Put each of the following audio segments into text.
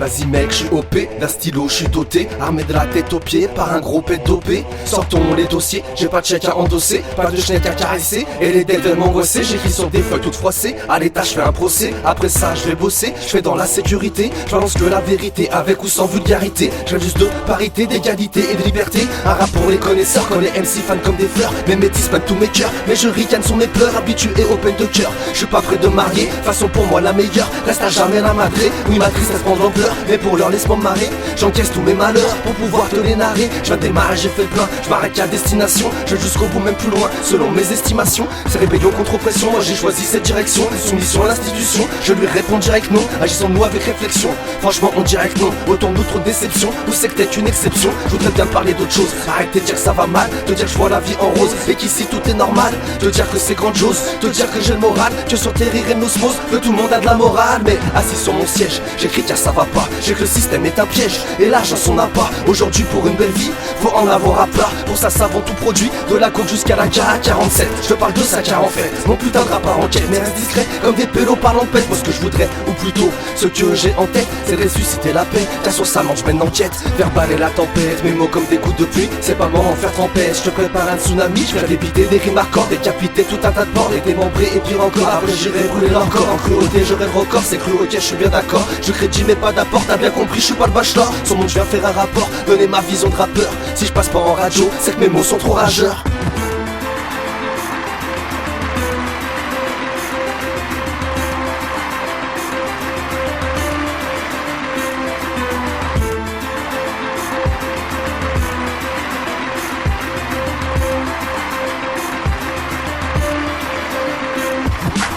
Vas-y mec, je suis OP, d'un stylo je suis doté, armé de la tête aux pieds par un gros pet dopé. Sortons les dossiers, j'ai pas de chèque à endosser, pas de schneck à caresser, et les dettes veulent m'angoisser. J'écris sur des feuilles toutes froissées, à l'état je fais un procès. Après ça je vais bosser, je fais dans la sécurité, je balance que la vérité, avec ou sans vulgarité. Je juste de parité, d'égalité et de liberté. Un rap pour les connaisseurs, quand les MC fans comme des fleurs. Mes métis pas tous mes cœurs, mais je ricane sur mes pleurs. Habitué au peine de cœur, je suis pas prêt de marier. Façon pour moi la meilleure, reste à jamais la madré. Oui ma tristesse prendre l'ampleur, mais pour l'heure laisse-moi marrer. J'encaisse tous mes malheurs pour pouvoir te les narrer. Je viens de démarrer, j'ai fait le plein, je m'arrête qu'à destination. Je vais jusqu'au bout, même plus loin, selon mes estimations. C'est rébellion contre oppression, moi j'ai choisi cette direction. Soumission à l'institution, je lui réponds direct non. Agissons-nous avec réflexion, franchement on dirait que non. Autant d'autres déceptions, ou c'est que t'es une exception. Je voudrais bien parler d'autre chose, arrêtez de dire que ça va mal. Te dire que je vois la vie en rose, et qu'ici tout est normal. Te dire que c'est grandiose, te dire que j'ai le moral. Que sur tes rires et nos osmoses, que tout le monde a de la morale. Mais assis sur mon siège, j'écris car ça va pas. J'ai que le système est un piège, et l'argent s'en a pas. Aujourd'hui pour une belle vie, faut en avoir à plat. Pour ça savons tout produit, de la coke jusqu'à la K47. Je te parle de ça car en fait, mon putain de rap en quête. Mais reste discret, comme des pélos parlant pète. Moi ce que je voudrais, ou plutôt ce que j'ai en tête, c'est ressusciter la paix. Car sur ça je mène une enquête, verbal et la tempête. Mes mots comme des coups de pluie, c'est pas mort en faire tempête. Je te prépare un tsunami, je vais débiter des rimes hardcore, décapiter tout un tas de portes, les démembrer et pire encore. Après j'irai brûler leur corps, en cruauté j'aurai le record. C'est cru, ok je suis bien d'accord, je crédit mais pas d'apport. T'as bien compris, je suis pas le bachelor. Sur mon je viens faire un rapport, donner ma vision de rappeur. Si je passe pas en radio, c'est que mes mots sont trop rageurs.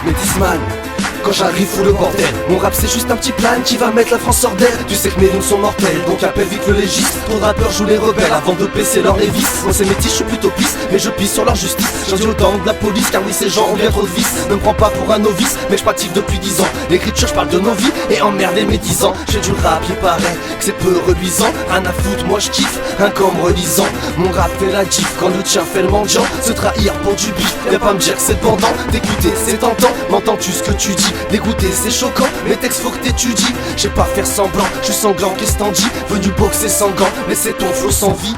Métisman, quand j'arrive fous le bordel. Mon rap c'est juste un petit plan qui va mettre la France hors d'elle. Tu sais que mes rimes sont mortelles, donc appelle vite le légiste. Trop de rappeurs jouent les rebelles avant de baisser leur lévis. Moi c'est métis, je suis plutôt pisse, mais je pisse sur leur justice. J'en dis autant de la police, car oui ces gens ont bien trop de vices. Ne me prends pas pour un novice, mais je pratique depuis 10 ans. L'écriture je parle de nos vies, et emmerder mes 10 ans. J'ai du rap, il paraît que c'est peu reluisant. Rien à foutre, moi je kiffe, un comme relisant. Mon rap fait la diff, quand le tien fait le mendiant. Se trahir pour du bif, viens pas me dire que c'est pendant. D'écouter c'est tentant, m'entends-tu ce que tu dis? D'écouter c'est choquant, mes textes faut que t'étudies. J'ai pas faire semblant, je suis sanglant, qu'est-ce t'en dis? Venu boxer sans gants, laissez ton flow sans vie.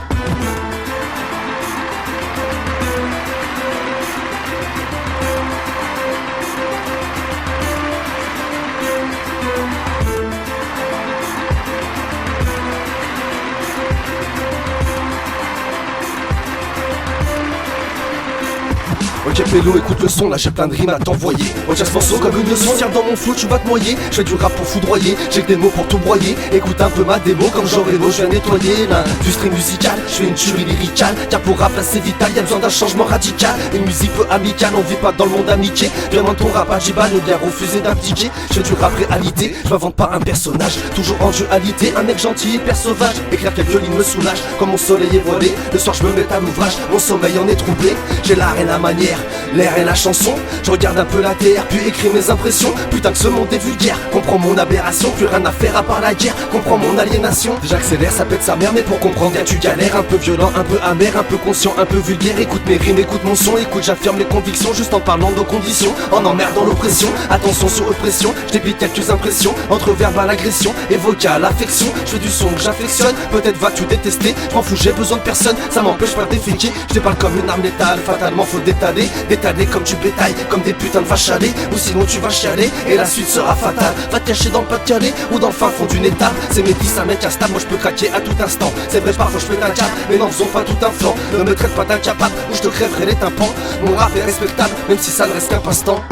Ok pélo, écoute le son, là j'ai plein de rimes à t'envoyer. Retiens ce morceau comme une leçon, tiens dans mon flow tu vas te noyer. Je fais du rap pour foudroyer, j'ai que des mots pour tout broyer. Écoute un peu ma démo comme Jean Reno, je viens nettoyer l'industrie musicale, je fais une tuerie lyricale. Car pour rap là c'est vital, y'a besoin d'un changement radical. Une musique peu amicale, on vit pas dans le monde amitié. Viens moins ton rap à Jibal, ne bien refuser d'abdiquer. Je fais du rap réalité, je m'invente pas un personnage. Toujours en dualité, un mec gentil hyper sauvage. Écrire quelques lignes me soulage, comme mon soleil est voilé. Le soir je me mets à l'ouvrage, mon sommeil en est troublé. J'ai la reine à manière, l'air et la chanson. Je regarde un peu la terre, puis écris mes impressions. Putain que ce monde est vulgaire, comprends mon aberration. Plus rien à faire à part la guerre, comprends mon aliénation. J'accélère, ça pète sa mère, mais pour comprendre bien tu galères. Un peu violent, un peu amer, un peu conscient, un peu vulgaire. Écoute mes rimes, écoute mon son, écoute j'affirme les convictions. Juste en parlant de nos conditions, en emmerdant l'oppression. Attention sous oppression, je débite quelques impressions. Entre verbal agression et vocal affection. Je fais du son que j'affectionne, peut-être vas-tu détester. Je m'en fous, j'ai besoin de personne, ça m'empêche pas de déféquer. Je te parle comme une arme létale, fatalement faut détaler. Détaler comme du bétail, comme des putains de vaches à lait. Ou sinon tu vas chialer, et la suite sera fatale. Va te cacher dans le Pas-de-Calais, ou dans le fin fond d'une étape. C'est métis, un mec instable, moi je peux craquer à tout instant. C'est vrai parfois je fais un cap, mais n'en faisons pas tout un flanc. Ne me traite pas d'incapable, ou je te crèverai les tympans. Mon rap est respectable, même si ça ne reste qu'un passe-temps.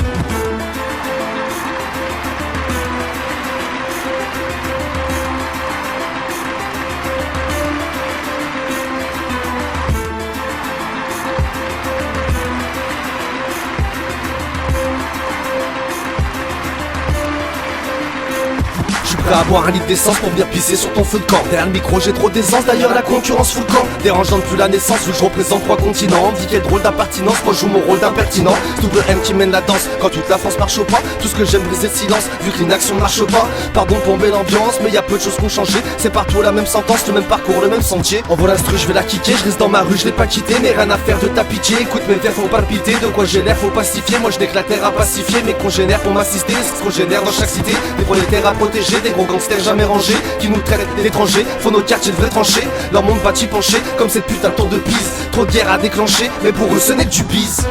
Prêt à boire un litre d'essence pour venir pisser sur ton feu de camp. Derrière le micro j'ai trop d'aisance, d'ailleurs la concurrence fout le camp. Dérangeant depuis la naissance où je représente 3 continents. On dit quel drôle d'appartenance, moi je joue mon rôle d'impertinent. C'est double M qui mène la danse, quand toute la France marche au pas. Tout ce que j'aime briser le silence, vu que l'inaction marche pas. Pardon pour plomber l'ambiance, mais y a peu de choses qui ont changé. C'est partout la même sentence, le même parcours, le même sentier. En voilà l'instru, je vais la kicker, je reste dans ma rue, je l'ai pas quitté. Mais rien à faire de ta pitié, écoute mes vers font palpiter. De quoi j'ai l'air, faut pacifier, moi je n'ai que la terre à pacifier. Mes congénères pour m'assister, c'est ce qu'on génère dans chaque cité. Des prolétaires à protéger, des gros gangsters jamais rangés, qui nous traitent d'étrangers, font nos quartiers de vrais tranchées, leur monde bâti penché, comme cette putain de tour de Pise. Trop de guerres à déclencher, mais pour eux ce n'est que du bise.